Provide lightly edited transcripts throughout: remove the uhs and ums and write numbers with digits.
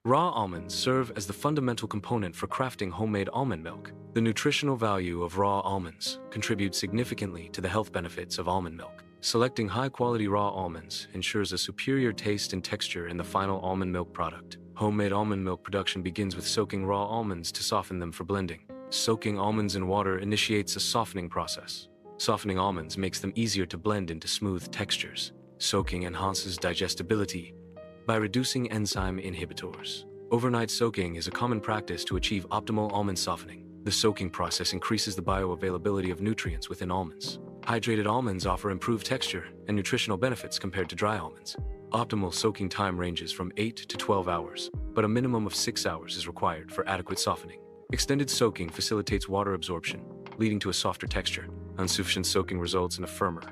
Raw almonds serve as the fundamental component for crafting homemade almond milk. The nutritional value of raw almonds contributes significantly to the health benefits of almond milk. Selecting high-quality raw almonds ensures a superior taste and texture in the final almond milk product. Homemade almond milk production begins with soaking raw almonds to soften them for blending. Soaking almonds in water initiates a softening process. Softening almonds makes them easier to blend into smooth textures. Soaking enhances digestibility by reducing enzyme inhibitors. Overnight soaking is a common practice to achieve optimal almond softening. The soaking process increases the bioavailability of nutrients within almonds. Hydrated almonds offer improved texture and nutritional benefits compared to dry almonds. Optimal soaking time ranges from 8 to 12 hours, but a minimum of 6 hours is required for adequate softening. Extended soaking facilitates water absorption, leading to a softer texture. Insufficient soaking results in a firmer,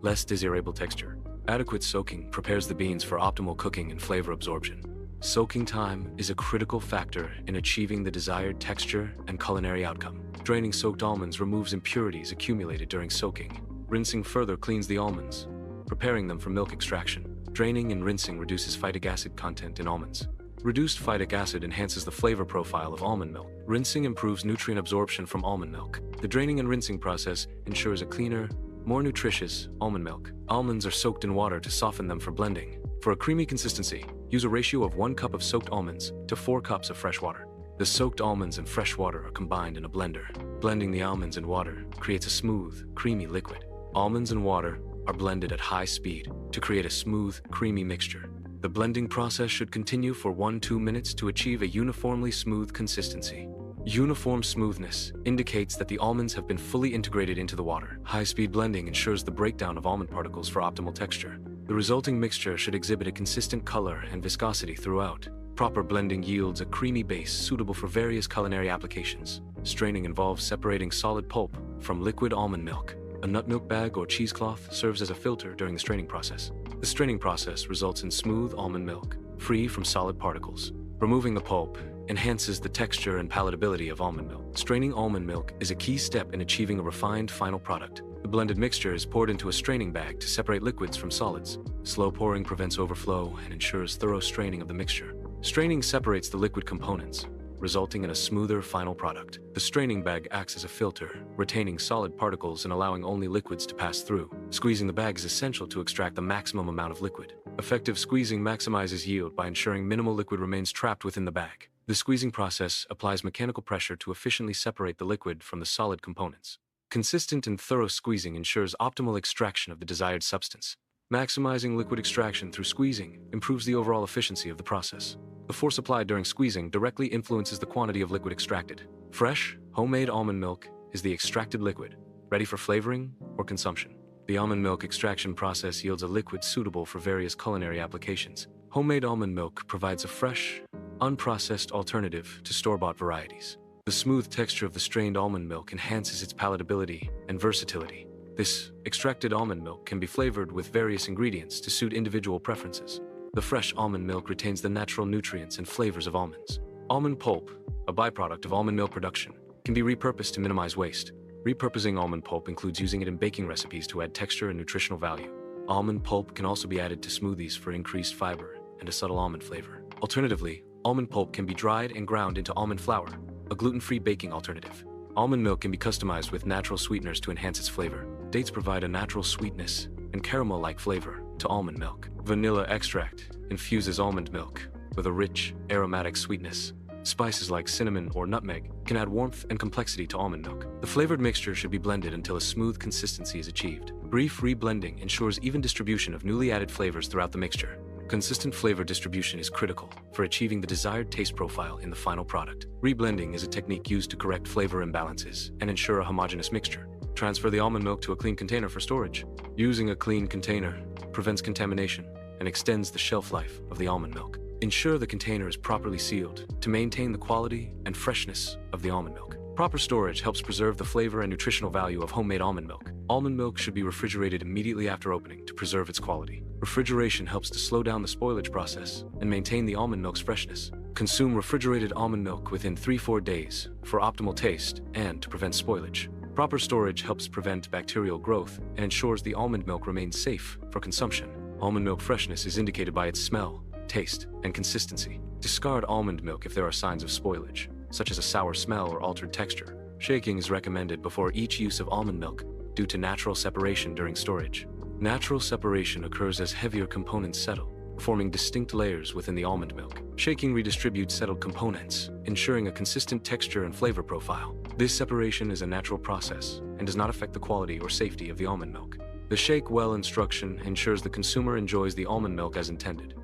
less desirable texture. Adequate soaking prepares the beans for optimal cooking and flavor absorption. Soaking time is a critical factor in achieving the desired texture and culinary outcome. Draining soaked almonds removes impurities accumulated during soaking. Rinsing further cleans the almonds, preparing them for milk extraction. Draining and rinsing reduces phytic acid content in almonds. Reduced phytic acid enhances the flavor profile of almond milk. Rinsing improves nutrient absorption from almond milk. The draining and rinsing process ensures a cleaner, more nutritious almond milk. Almonds are soaked in water to soften them for blending. For a creamy consistency, use a ratio of 1 cup of soaked almonds to 4 cups of fresh water. The soaked almonds and fresh water are combined in a blender. Blending the almonds and water creates a smooth, creamy liquid. Almonds and water are blended at high speed to create a smooth, creamy mixture. The blending process should continue for 1-2 minutes to achieve a uniformly smooth consistency. Uniform smoothness indicates that the almonds have been fully integrated into the water. High-speed blending ensures the breakdown of almond particles for optimal texture. The resulting mixture should exhibit a consistent color and viscosity throughout. Proper blending yields a creamy base suitable for various culinary applications. Straining involves separating solid pulp from liquid almond milk. A nut milk bag or cheesecloth serves as a filter during the straining process. The straining process results in smooth almond milk, free from solid particles. Removing the pulp enhances the texture and palatability of almond milk. Straining almond milk is a key step in achieving a refined final product. The blended mixture is poured into a straining bag to separate liquids from solids. Slow pouring prevents overflow and ensures thorough straining of the mixture. Straining separates the liquid components, resulting in a smoother final product. The straining bag acts as a filter, retaining solid particles and allowing only liquids to pass through. Squeezing the bag is essential to extract the maximum amount of liquid. Effective squeezing maximizes yield by ensuring minimal liquid remains trapped within the bag. The squeezing process applies mechanical pressure to efficiently separate the liquid from the solid components. Consistent and thorough squeezing ensures optimal extraction of the desired substance. Maximizing liquid extraction through squeezing improves the overall efficiency of the process. The force applied during squeezing directly influences the quantity of liquid extracted. Fresh, homemade almond milk is the extracted liquid, ready for flavoring or consumption. The almond milk extraction process yields a liquid suitable for various culinary applications. Homemade almond milk provides a fresh, unprocessed alternative to store-bought varieties. The smooth texture of the strained almond milk enhances its palatability and versatility. This extracted almond milk can be flavored with various ingredients to suit individual preferences. The fresh almond milk retains the natural nutrients and flavors of almonds. Almond pulp, a byproduct of almond milk production, can be repurposed to minimize waste. Repurposing almond pulp includes using it in baking recipes to add texture and nutritional value. Almond pulp can also be added to smoothies for increased fiber and a subtle almond flavor. Alternatively, almond pulp can be dried and ground into almond flour, a gluten-free baking alternative. Almond milk can be customized with natural sweeteners to enhance its flavor. Dates provide a natural sweetness and caramel-like flavor to almond milk. Vanilla extract infuses almond milk with a rich, aromatic sweetness. Spices like cinnamon or nutmeg can add warmth and complexity to almond milk. The flavored mixture should be blended until a smooth consistency is achieved. Brief reblending ensures even distribution of newly added flavors throughout the mixture. Consistent flavor distribution is critical for achieving the desired taste profile in the final product. Reblending is a technique used to correct flavor imbalances and ensure a homogeneous mixture. Transfer the almond milk to a clean container for storage. Using a clean container prevents contamination and extends the shelf life of the almond milk. Ensure the container is properly sealed to maintain the quality and freshness of the almond milk. Proper storage helps preserve the flavor and nutritional value of homemade almond milk. Almond milk should be refrigerated immediately after opening to preserve its quality. Refrigeration helps to slow down the spoilage process and maintain the almond milk's freshness. Consume refrigerated almond milk within 3-4 days for optimal taste and to prevent spoilage. Proper storage helps prevent bacterial growth and ensures the almond milk remains safe for consumption. Almond milk freshness is indicated by its smell, taste, and consistency. Discard almond milk if there are signs of spoilage, such as a sour smell or altered texture. Shaking is recommended before each use of almond milk due to natural separation during storage. Natural separation occurs as heavier components settle, forming distinct layers within the almond milk. Shaking redistributes settled components, ensuring a consistent texture and flavor profile. This separation is a natural process and does not affect the quality or safety of the almond milk. The shake well instruction ensures the consumer enjoys the almond milk as intended.